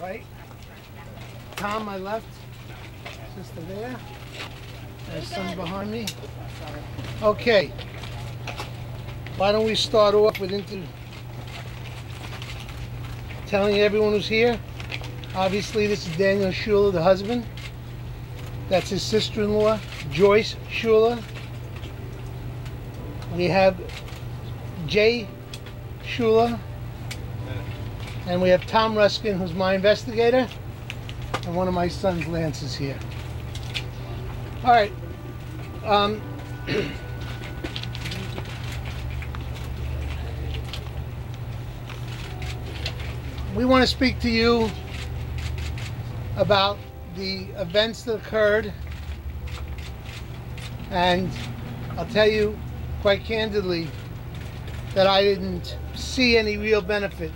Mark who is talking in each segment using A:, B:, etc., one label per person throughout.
A: right? Tom, my left. Sister there. There's son behind me. Okay. Why don't we start off with telling everyone who's here. Obviously, this is Daniel Schuler, the husband. That's his sister-in-law, Joyce Schuler. We have Jay Schuler. And we have Tom Ruskin, who's my investigator. And one of my sons, Lance, is here. All right. We want to speak to you about the events that occurred. And I'll tell you quite candidly that I didn't see any real benefit,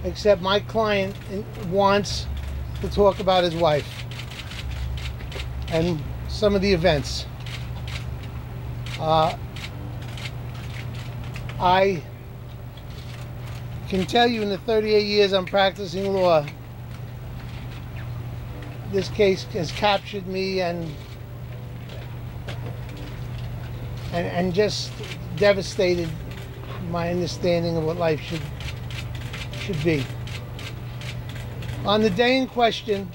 A: except my client wants to talk about his wife and some of the events. I can tell you in the 38 years I'm practicing law, this case has captured me and just devastated my understanding of what life should be. On the day in question,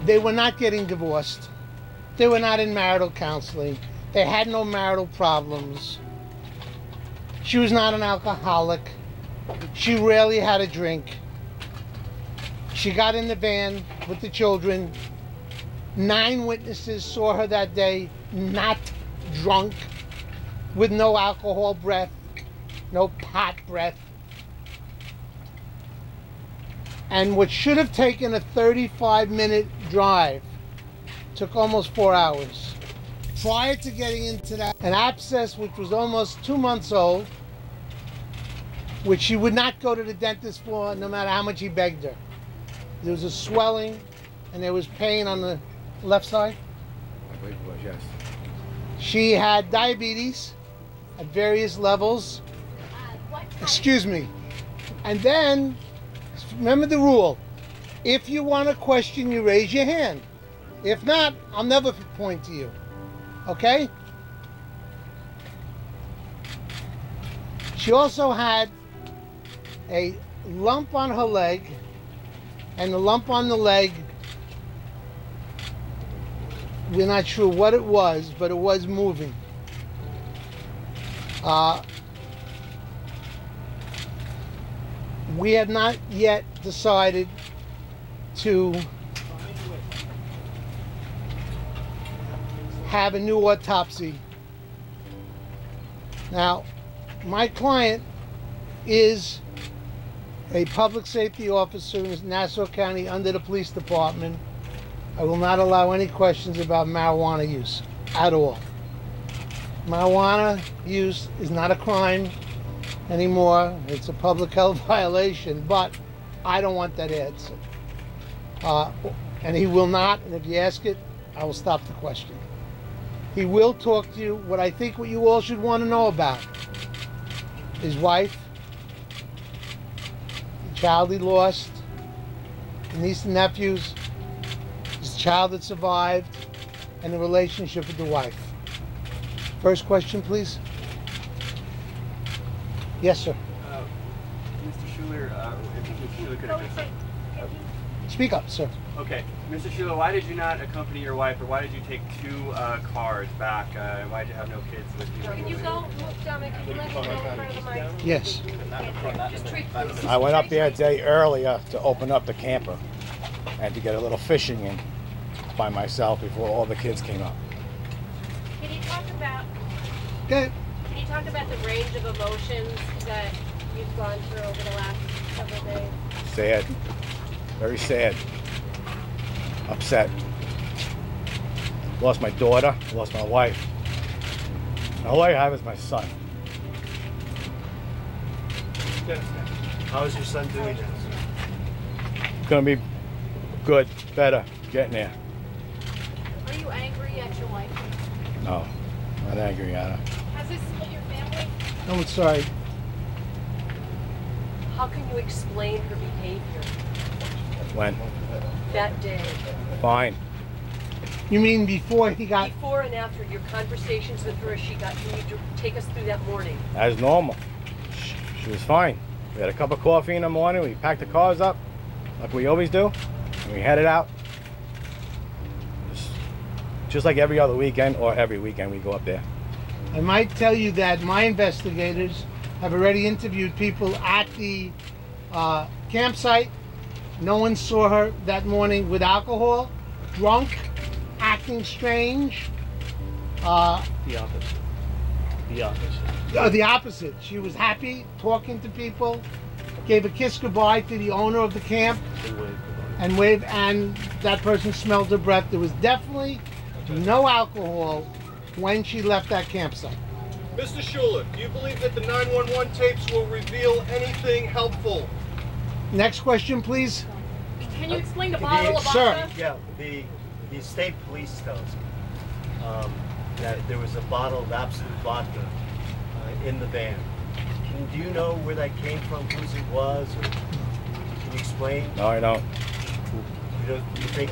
A: they were not getting divorced. They were not in marital counseling. They had no marital problems. She was not an alcoholic. She rarely had a drink. She got in the van with the children. 9 witnesses saw her that day, not drunk, with no alcohol breath, no pot breath. And what should have taken a 35-minute drive took almost 4 hours. Prior to getting into that, an abscess which was almost 2 months old, which she would not go to the dentist for no matter how much he begged her. There was a swelling and there was pain on the left side.
B: I believe it was, yes.
A: She had diabetes at various levels. Excuse me. And then, remember the rule. If you want a question, you raise your hand. If not, I'll never point to you. Okay? She also had a lump on her leg, and the lump on the leg, we're not sure what it was, but it was moving. We have not yet decided to have a new autopsy. Now, my client is a public safety officer in Nassau County under the police department. I will not allow any questions about marijuana use at all. Marijuana use is not a crime anymore. It's a public health violation, but I don't want that answer. And he will not, and if you ask it, I will stop the question. He will talk to you what you all should want to know about. His wife, the child he lost, the niece and nephews, his child that survived, and the relationship with the wife. First question, please. Yes, sir.
C: Mr. Schuler, if Mr. Schuler could have
A: Speak up, sir.
C: Okay. Mr. Schuler, why did you not accompany your wife, or why did you take 2 cars back? Why did you have no kids with you?
D: Can you go, Dominic, can you let me go in front of the mic?
A: Yes.
D: Just treat, please.
B: I went up there a day earlier to open up the camper and to get a little fishing in by myself before all the kids came up.
D: Can you talk about,
A: Okay.
D: can you talk about the range of emotions that you've gone through over the last several days?
B: Sad. Very sad. Upset. Lost my daughter, lost my wife. And all I have is my son.
C: How is your son doing now?
B: Gonna be good, better, getting there.
D: Are you angry at your wife?
B: No, not angry at her.
D: Has
E: Does this split your family?
A: No, I'm sorry.
F: How can you explain her behavior
B: When?
F: that day?
B: Fine.
A: You mean before he got...
F: Before and after your conversations with her, can you take us through that morning?
B: As normal. She was fine. We had a cup of coffee in the morning. We packed the cars up, like we always do, and we headed out. Just like every other weekend, or every weekend we go up there.
A: I might tell you that my investigators have already interviewed people at the campsite. No one saw her that morning with alcohol, drunk, acting strange.
G: The opposite. The opposite.
A: The opposite. She was happy, talking to people, gave a kiss goodbye to the owner of the camp, and that person smelled her breath. There was definitely no alcohol when she left that campsite.
H: Mr. Schuler, do you believe that the 911 tapes will reveal anything helpful?
A: Next question, please.
E: Can you explain the bottle of
A: Sir.
E: vodka?
G: Yeah, the state police tells me that there was a bottle of absolute vodka in the van. Do you know where that came from, whose it was, or can you explain?
B: No, I don't.
G: You think,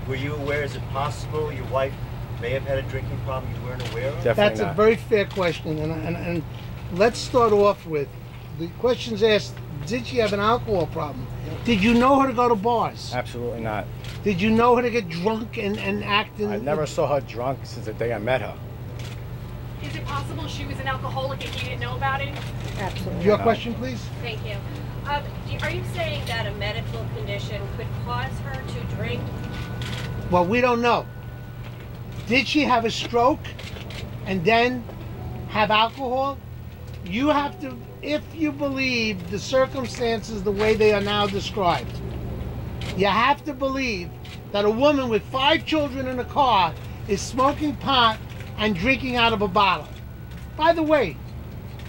G: were you aware, is it possible your wife may have had a drinking problem you weren't aware of?
B: Definitely
A: That's
B: not.
A: a very fair question, and let's start off with the questions asked. Did she have an alcohol problem? Did you know her to go to bars?
B: Absolutely not.
A: Did you know her to get drunk and act in...
B: I never saw her drunk since the day I met her.
E: Is it possible she was an alcoholic and you didn't know about it?
F: Absolutely.
A: Your question, please?
D: Thank you. Are you saying that a medical condition could cause her to drink?
A: Well, we don't know. Did she have a stroke and then have alcohol? You have to, if you believe the circumstances the way they are now described, you have to believe that a woman with 5 children in a car is smoking pot and drinking out of a bottle. By the way,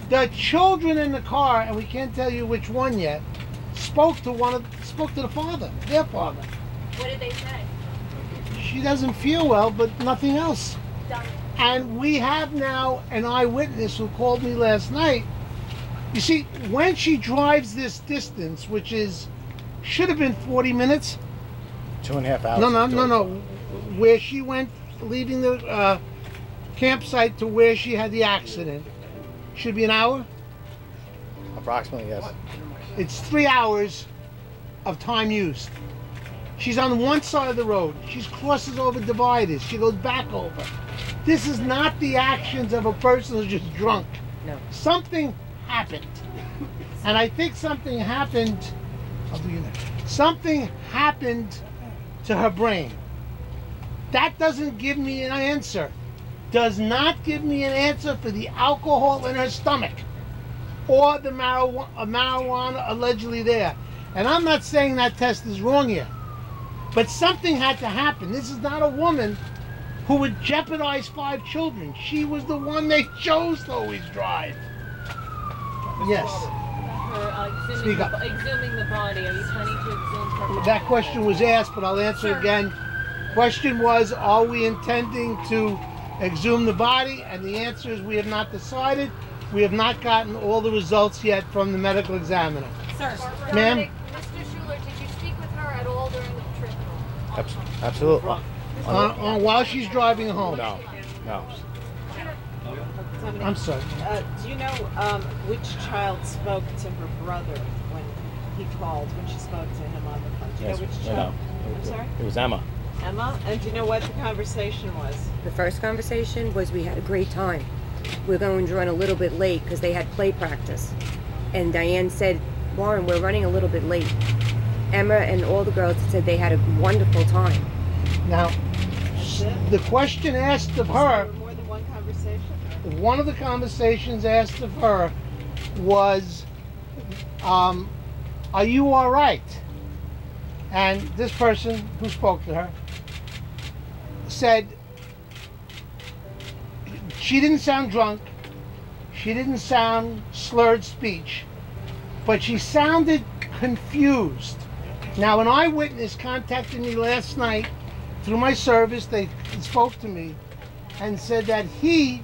A: the children in the car, and we can't tell you which one yet, spoke to the father, their father.
D: What did they say?
A: She doesn't feel well, but nothing else.
D: Done.
A: And we have now an eyewitness who called me last night. You see, when she drives this distance, which should have been 40 minutes.
B: 2.5 hours.
A: No. Where she went, leaving the campsite to where she had the accident, should be an hour.
B: Approximately, yes.
A: It's 3 hours of time used. She's on one side of the road. She crosses over dividers. She goes back over. This is not the actions of a person who's just drunk.
F: No.
A: Something happened. And I think something happened. Something happened to her brain. That doesn't give me an answer. Does not give me an answer for the alcohol in her stomach or the marijuana allegedly there. And I'm not saying that test is wrong here. But something had to happen. This is not a woman who would jeopardize 5 children. She was the one they chose to always drive. Yes. Speak up.
F: Exhuming the body. Are you planning to exhume her body?
A: That question was asked, but I'll answer again. Question was, are we intending to exhume the body? And the answer is we have not decided. We have not gotten all the results yet from the medical examiner.
E: Sir.
A: Ma'am?
D: Mr. Schuler, did you speak with her at all during the trip?
B: Absolutely.
A: While she's driving home.
B: No.
A: I'm sorry.
I: Do you know which child spoke to her brother when he called, when she spoke to him on the phone? Do you know which child? I'm sorry?
B: It was Emma.
I: Emma? And do you know what the conversation was?
F: The first conversation was we had a great time. We're going to run a little bit late because they had play practice. And Diane said, Warren, we're running a little bit late. Emma and all the girls said they had a wonderful time.
A: Now, the question asked of her,
I: There were more than one conversation?
A: one of the conversations asked of her was, are you all right? And this person who spoke to her said she didn't sound drunk, she didn't sound slurred speech, but she sounded confused. Now, an eyewitness contacted me last night through my service. They spoke to me and said that he